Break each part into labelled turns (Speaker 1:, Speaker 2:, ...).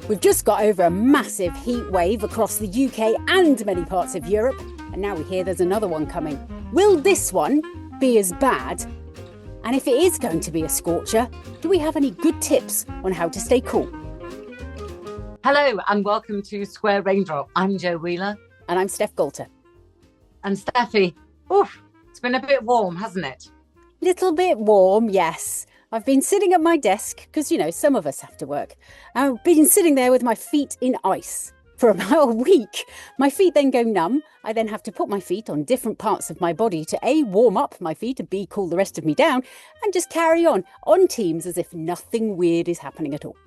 Speaker 1: We've just got over a massive heat wave across the UK and many parts of Europe, and now we hear there's another one coming. Will this one be as bad? And if it is going to be a scorcher, do we have any good tips on how to stay cool?
Speaker 2: Hello and welcome to Square Raindrop. I'm Jo Wheeler.
Speaker 1: And I'm Steph Galter.
Speaker 2: And Steffi, it's been a bit warm, hasn't it?
Speaker 1: Little bit warm, yes. I've been sitting at my desk because, some of us have to work. I've been sitting there with my feet in ice for about a week. My feet then go numb. I then have to put my feet on different parts of my body to A, warm up my feet and B, cool the rest of me down and just carry on Teams as if nothing weird is happening at all.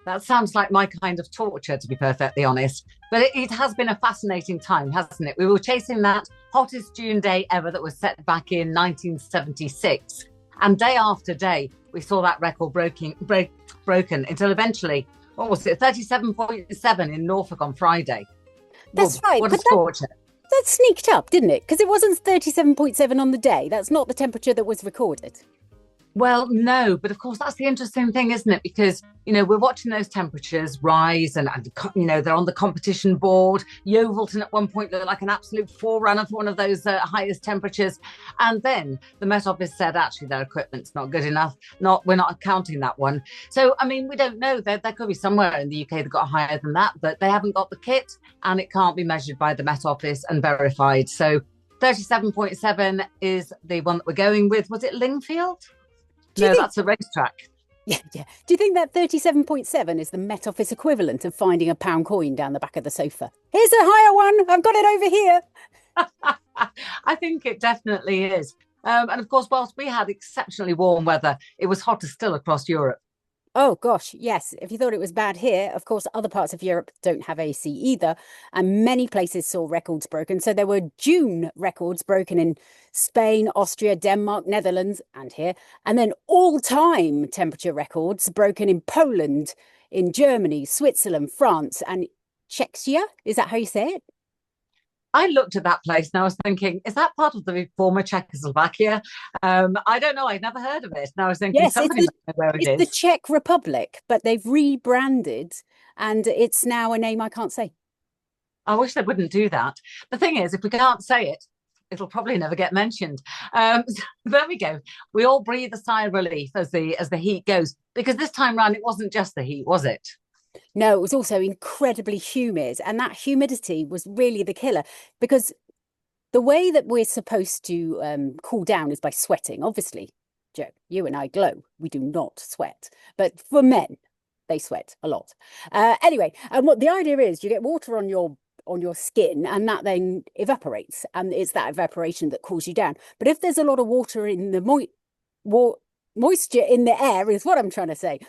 Speaker 2: That sounds like my kind of torture, to be perfectly honest. But it has been a fascinating time, hasn't it? We were chasing that hottest June day ever that was set back in 1976. And day after day, we saw that record broken until eventually, 37.7 in Norfolk on Friday.
Speaker 1: That's right.
Speaker 2: What a scorcher.
Speaker 1: That sneaked up, didn't it? Because it wasn't 37.7 on the day. That's not the temperature that was recorded.
Speaker 2: Well, no, but of course, that's the interesting thing, isn't it? Because, we're watching those temperatures rise and they're on the competition board. Yeovilton at one point looked like an absolute forerunner for one of those highest temperatures. And then the Met Office said, actually, their equipment's not good enough. We're not counting that one. So, we don't know. There could be somewhere in the UK that got higher than that, but they haven't got the kit and it can't be measured by the Met Office and verified. So 37.7 is the one that we're going with. Was it Lingfield? No, that's a racetrack.
Speaker 1: Yeah. Do you think that 37.7 is the Met Office equivalent of finding a pound coin down the back of the sofa? Here's a higher one. I've got it over here.
Speaker 2: I think it definitely is. And of course, whilst we had exceptionally warm weather, it was hotter still across Europe.
Speaker 1: Oh, gosh, yes. If you thought it was bad here, of course, other parts of Europe don't have AC either. And many places saw records broken. So there were June records broken in Spain, Austria, Denmark, Netherlands, and here. And then all-time temperature records broken in Poland, in Germany, Switzerland, France, and Czechia. Is that how you say it?
Speaker 2: I looked at that place and I was thinking, is that part of the former Czechoslovakia? I don't know. I'd never heard of it. And I was thinking,
Speaker 1: yes,
Speaker 2: somebody might know where it is.
Speaker 1: It's the Czech Republic, but they've rebranded and it's now a name I can't say.
Speaker 2: I wish they wouldn't do that. The thing is, if we can't say it, it'll probably never get mentioned. So there we go. We all breathe a sigh of relief as the heat goes, because this time round, it wasn't just the heat, was it?
Speaker 1: No, it was also incredibly humid, and that humidity was really the killer, because the way that we're supposed to cool down is by sweating. Obviously, Jo, you and I glow. We do not sweat. But for men, they sweat a lot. Anyway, and what the idea is, you get water on your skin and that then evaporates, and it's that evaporation that cools you down. But if there's a lot of water in the moisture in the air is what I'm trying to say.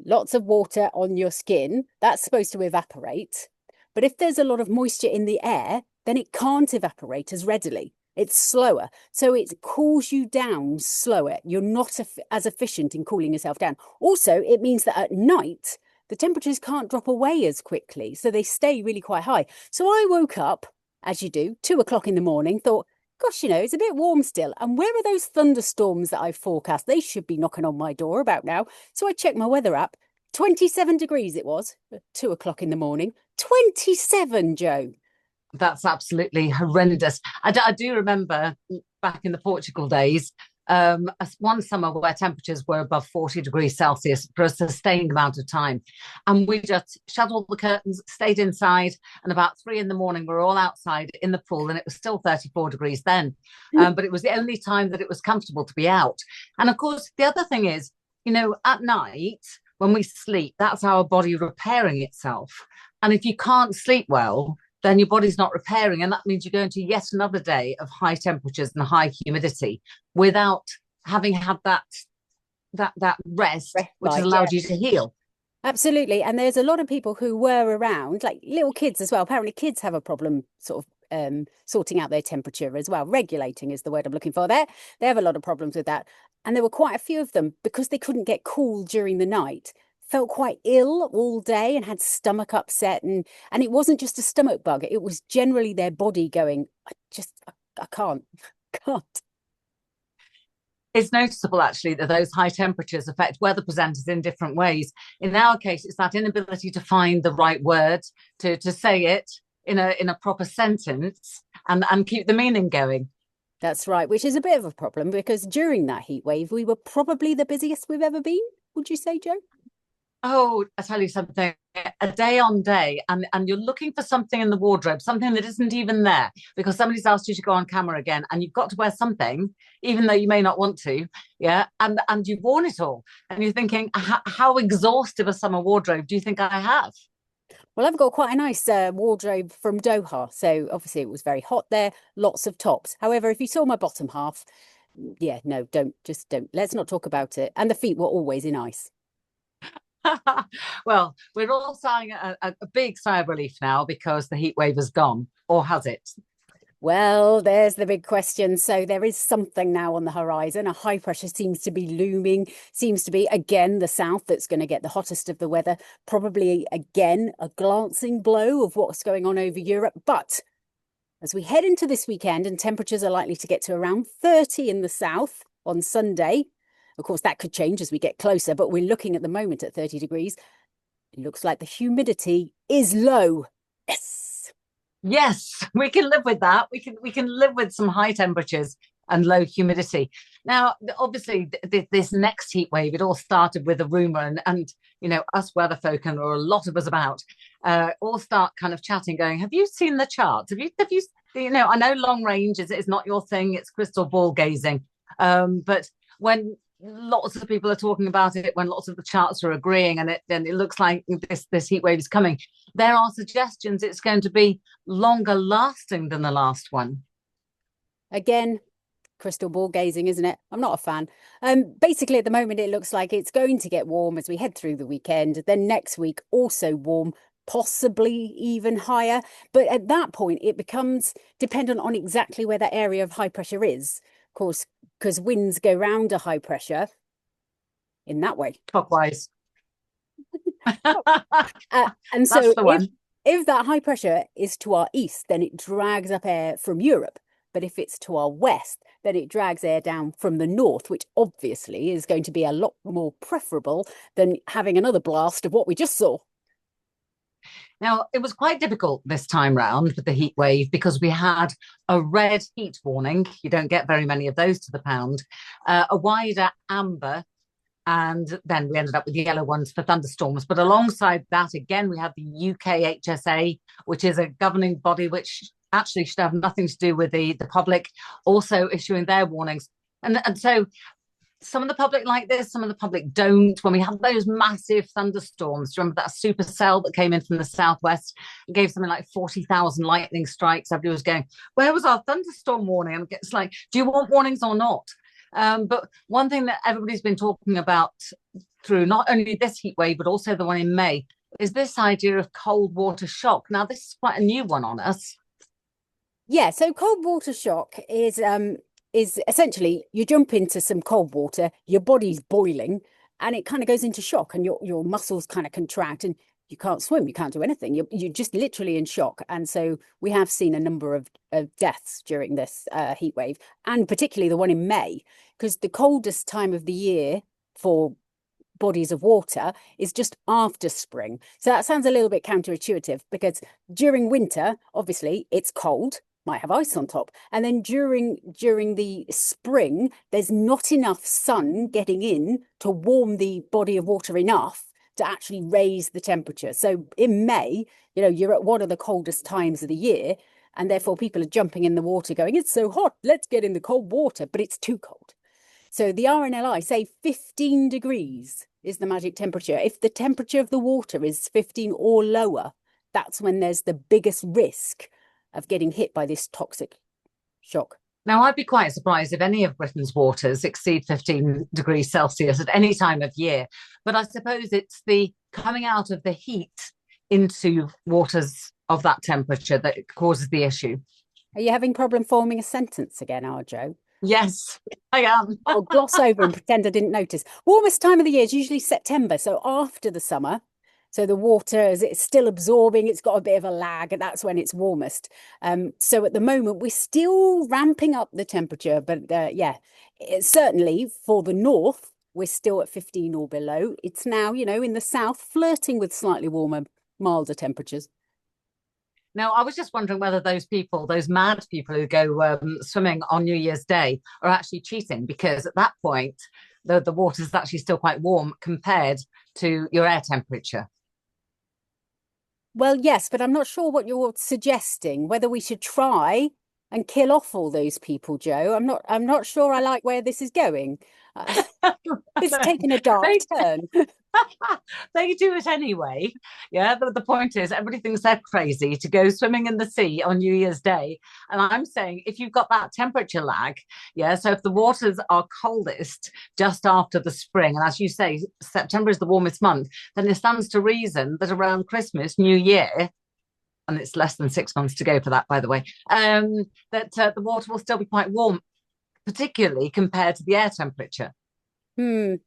Speaker 1: Lots of water on your skin, that's supposed to evaporate. But if there's a lot of moisture in the air, then it can't evaporate as readily. It's slower. So it cools you down slower. You're not as efficient in cooling yourself down. Also, it means that at night, the temperatures can't drop away as quickly. So they stay really quite high. So I woke up, as you do, 2 o'clock in the morning, thought, gosh, it's a bit warm still. And where are those thunderstorms that I've forecast? They should be knocking on my door about now. So I checked my weather app. 27 degrees it was at 2 o'clock in the morning. 27, Jo.
Speaker 2: That's absolutely horrendous. I do remember back in the Portugal days, one summer where temperatures were above 40 degrees Celsius for a sustained amount of time. And we just shut all the curtains, stayed inside. And about 3 in the morning, we were all outside in the pool and it was still 34 degrees then. But it was the only time that it was comfortable to be out. And of course, the other thing is, at night, when we sleep, that's our body repairing itself. And if you can't sleep well, then your body's not repairing. And that means you go into yet another day of high temperatures and high humidity without having had that rest, which has allowed you to heal.
Speaker 1: Absolutely. And there's a lot of people who were around, like little kids as well. Apparently kids have a problem sort of sorting out their temperature as well. Regulating is the word I'm looking for there. They have a lot of problems with that. And there were quite a few of them, because they couldn't get cool during the night, felt quite ill all day and had stomach upset. And it wasn't just a stomach bug. It was generally their body going, I can't.
Speaker 2: It's noticeable actually that those high temperatures affect weather presenters in different ways. In our case, it's that inability to find the right word to say it in a proper sentence and keep the meaning going.
Speaker 1: That's right, which is a bit of a problem because during that heat wave, we were probably the busiest we've ever been. Would you say, Joe?
Speaker 2: Oh, I tell you something, a day on day, and you're looking for something in the wardrobe, something that isn't even there, because somebody's asked you to go on camera again, and you've got to wear something, even though you may not want to, yeah, and you've worn it all, and you're thinking, how exhaustive a summer wardrobe do you think I have?
Speaker 1: Well, I've got quite a nice wardrobe from Doha. So obviously it was very hot there, lots of tops. However, if you saw my bottom half, yeah, no, don't. Let's not talk about it. And the feet were always in ice.
Speaker 2: Well, we're all sighing a big sigh of relief now because the heat wave has gone, or has it?
Speaker 1: Well, there's the big question. So there is something now on the horizon. A high pressure seems to be looming, seems to be again the south that's going to get the hottest of the weather. Probably again a glancing blow of what's going on over Europe. But as we head into this weekend and temperatures are likely to get to around 30 in the south on Sunday, of course, that could change as we get closer, but we're looking at the moment at 30 degrees. It looks like the humidity is low. Yes.
Speaker 2: Yes, we can live with that. We can live with some high temperatures and low humidity. Now, obviously, this next heat wave, it all started with a rumor, and us weather folk, and there are a lot of us about, all start kind of chatting, going, "Have you seen the charts? Have you? I know long range is not your thing; it's crystal ball gazing. But when lots of people are talking about it, when lots of the charts are agreeing, and it looks like this heat wave is coming, there are suggestions it's going to be longer lasting than the last one.
Speaker 1: Again, crystal ball gazing, isn't it? I'm not a fan. Basically, at the moment, it looks like it's going to get warm as we head through the weekend. Then next week, also warm, possibly even higher. But at that point, it becomes dependent on exactly where that area of high pressure is. Of course, because winds go round a high pressure in that way.
Speaker 2: Clockwise.
Speaker 1: And
Speaker 2: That's
Speaker 1: so
Speaker 2: the one.
Speaker 1: if that high pressure is to our east, then it drags up air from Europe. But if it's to our west, then it drags air down from the north, which obviously is going to be a lot more preferable than having another blast of what we just saw.
Speaker 2: Now, it was quite difficult this time round with the heat wave because we had a red heat warning. You don't get very many of those to the pound, a wider amber, and then we ended up with yellow ones for thunderstorms. But alongside that, again, we had the UK HSA, which is a governing body which actually should have nothing to do with the public, also issuing their warnings. And so some of the public like this, some of the public don't. When we had those massive thunderstorms, do you remember that supercell that came in from the southwest and gave something like 40,000 lightning strikes? Everybody was going, where was our thunderstorm warning? And it's like, do you want warnings or not? But one thing that everybody's been talking about through not only this heat wave, but also the one in May, is this idea of cold water shock. Now, this is quite a new one on us.
Speaker 1: Yeah, so cold water shock is essentially you jump into some cold water, your body's boiling, and it kind of goes into shock, and your muscles kind of contract, and you can't swim, you can't do anything. You're just literally in shock. And so we have seen a number of deaths during this heat wave, and particularly the one in May, because the coldest time of the year for bodies of water is just after spring. So that sounds a little bit counterintuitive because during winter, obviously, it's cold, might have ice on top. And then during the spring, there's not enough sun getting in to warm the body of water enough to actually raise the temperature. So in May, you're at one of the coldest times of the year, and therefore people are jumping in the water going, it's so hot, let's get in the cold water, but it's too cold. So the RNLI say 15 degrees is the magic temperature. If the temperature of the water is 15 or lower, that's when there's the biggest risk of getting hit by this toxic shock.
Speaker 2: Now, I'd be quite surprised if any of Britain's waters exceed 15 degrees Celsius at any time of year. But I suppose it's the coming out of the heat into waters of that temperature that causes the issue.
Speaker 1: Are you having problem forming a sentence again, Arjo?
Speaker 2: Yes, I am.
Speaker 1: I'll gloss over and pretend I didn't notice. Warmest time of the year is usually September. So after the summer, So the water, as it's still absorbing, it's got a bit of a lag, and that's when it's warmest. So at the moment, we're still ramping up the temperature, but yeah, certainly for the north, we're still at 15 or below. It's now, in the south, flirting with slightly warmer, milder temperatures.
Speaker 2: Now, I was just wondering whether those people, those mad people who go swimming on New Year's Day, are actually cheating, because at that point, the water is actually still quite warm compared to your air temperature.
Speaker 1: Well, yes, but I'm not sure what you're suggesting, whether we should try and kill off all those people, Joe. I'm not sure I like where this is going. It's taken a dark
Speaker 2: they
Speaker 1: turn.
Speaker 2: they do it anyway. Yeah, but the point is, everybody thinks they're crazy to go swimming in the sea on New Year's Day. And I'm saying, if you've got that temperature lag, yeah, so if the waters are coldest just after the spring, and as you say, September is the warmest month, then it stands to reason that around Christmas, New Year, and it's less than 6 months to go for that, by the way, that the water will still be quite warm, particularly compared to the air temperature.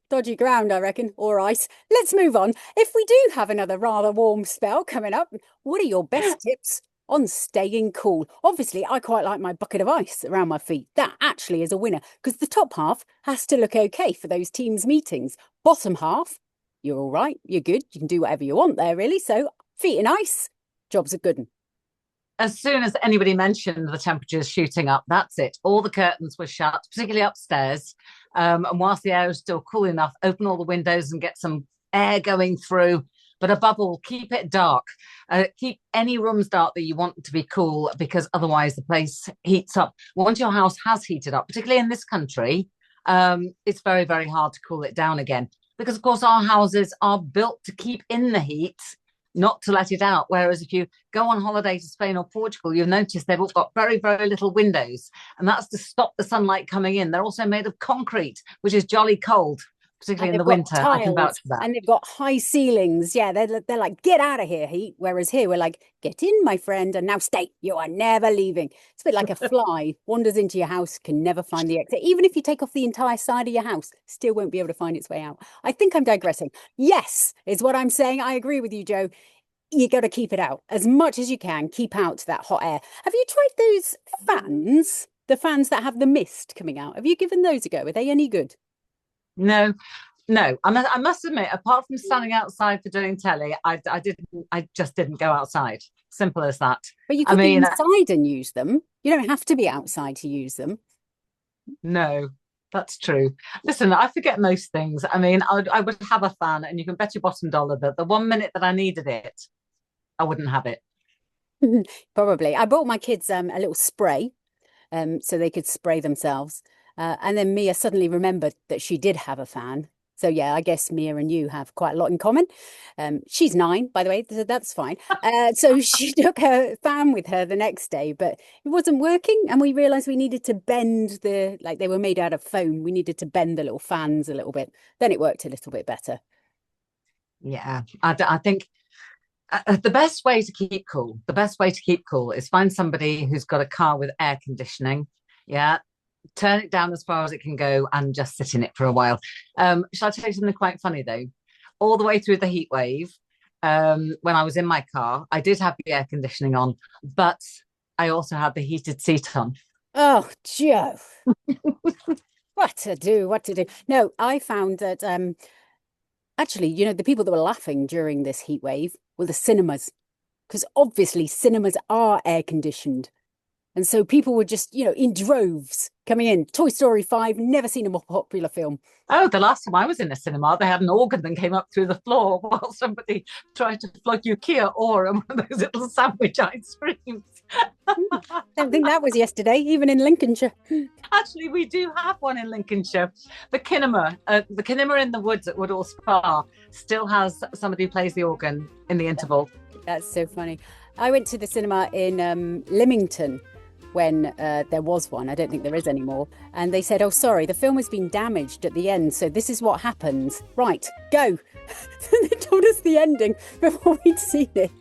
Speaker 1: Dodgy ground, I reckon, or ice. Let's move on. If we do have another rather warm spell coming up, what are your best tips on staying cool? Obviously, I quite like my bucket of ice around my feet. That actually is a winner, because the top half has to look okay for those teams meetings. Bottom half, you're all right, you're good, you can do whatever you want there, really. So, feet in ice, job's a good one.
Speaker 2: As soon as anybody mentioned the temperatures shooting up, that's it. All the curtains were shut, particularly upstairs. And whilst the air is still cool enough, open all the windows and get some air going through. But above all, keep it dark. Keep any rooms dark that you want to be cool, because otherwise the place heats up. Once your house has heated up, particularly in this country, it's very, very hard to cool it down again. Because, of course, our houses are built to keep in the heat, not to let it out. Whereas if you go on holiday to Spain or Portugal, you'll notice they've all got very, very little windows. And that's to stop the sunlight coming in. They're also made of concrete, which is jolly cold,
Speaker 1: And
Speaker 2: particularly in
Speaker 1: they've
Speaker 2: the
Speaker 1: got
Speaker 2: winter. I can vouch
Speaker 1: tiles
Speaker 2: for that.
Speaker 1: and they've got high ceilings. Yeah, they're like, get out of here, heat. Whereas here we're like, get in, my friend, and now stay. You are never leaving. It's a bit like a fly wanders into your house, can never find the exit. Even if you take off the entire side of your house, still won't be able to find its way out. I think I'm digressing. Yes, is what I'm saying. I agree with you, Joe. You got to keep it out as much as you can. Keep out that hot air. Have you tried those fans? The fans that have the mist coming out. Have you given those a go? Are they any good?
Speaker 2: No, no. I must admit, apart from standing outside for doing telly, I just didn't go outside. Simple as that.
Speaker 1: But you
Speaker 2: I
Speaker 1: could be
Speaker 2: mean,
Speaker 1: inside and use them. You don't have to be outside to use them.
Speaker 2: no, that's true. Listen, I forget most things. I mean, I would have a fan, and you can bet your bottom dollar that the 1 minute that I needed it, I wouldn't have it.
Speaker 1: Probably. I bought my kids a little spray so they could spray themselves. And then Mia suddenly remembered that she did have a fan. So yeah, I guess Mia and you have quite a lot in common. She's 9, by the way, so that's fine. So she took her fan with her the next day, but it wasn't working, and we realized we needed to bend like they were made out of foam. We needed to bend the little fans a little bit. Then it worked a little bit better.
Speaker 2: Yeah, I think the best way to keep cool, the best way to keep cool is find somebody who's got a car with air conditioning. Yeah, turn it down as far as it can go and just sit in it for a while. Shall I tell you something quite funny though? All the way through the heat wave, when I was in my car, I did have the air conditioning on, but I also had the heated seat on.
Speaker 1: Oh, Joe, what to do? What to do? No, I found that actually, the people that were laughing during this heat wave were the cinemas, because obviously cinemas are air conditioned. And so people were just, in droves coming in. Toy Story 5, never seen a more popular film.
Speaker 2: Oh, the last time I was in a cinema, they had an organ that came up through the floor while somebody tried to flog you Kia or one of those little sandwich ice creams.
Speaker 1: I don't think that was yesterday, even in Lincolnshire.
Speaker 2: Actually, we do have one in Lincolnshire. The Kinema in the woods at Woodall Spa still has somebody who plays the organ in the interval.
Speaker 1: That's so funny. I went to the cinema in Lymington when there was one. I don't think there is anymore. And they said, oh, sorry, the film has been damaged at the end. So this is what happens. Right, go. They told us the ending before we'd seen it.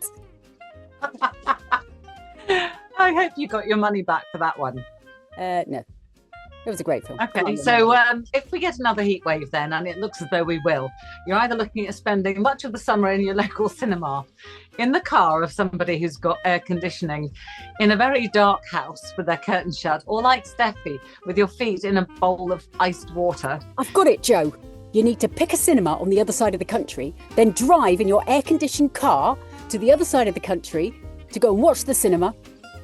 Speaker 2: I hope you got your money back for that one.
Speaker 1: No. It was a great film. Can't
Speaker 2: Okay,
Speaker 1: remember.
Speaker 2: so if we get another heat wave then, and it looks as though we will, you're either looking at spending much of the summer in your local cinema, in the car of somebody who's got air conditioning, in a very dark house with their curtains shut, or like Steffi, with your feet in a bowl of iced water.
Speaker 1: I've got it, Joe. You need to pick a cinema on the other side of the country, then drive in your air-conditioned car to the other side of the country to go and watch the cinema,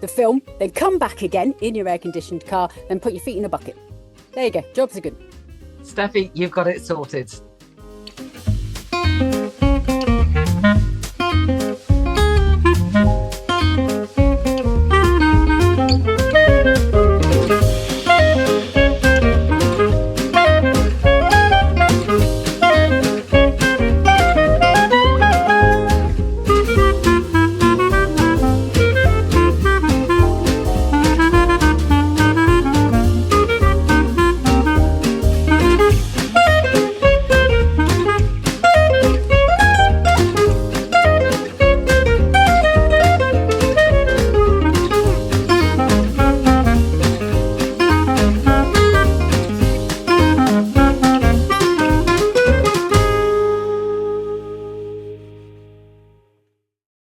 Speaker 1: the film, then come back again in your air-conditioned car, then put your feet in a bucket. There you go. Jobs are good.
Speaker 2: Steffi, you've got it sorted.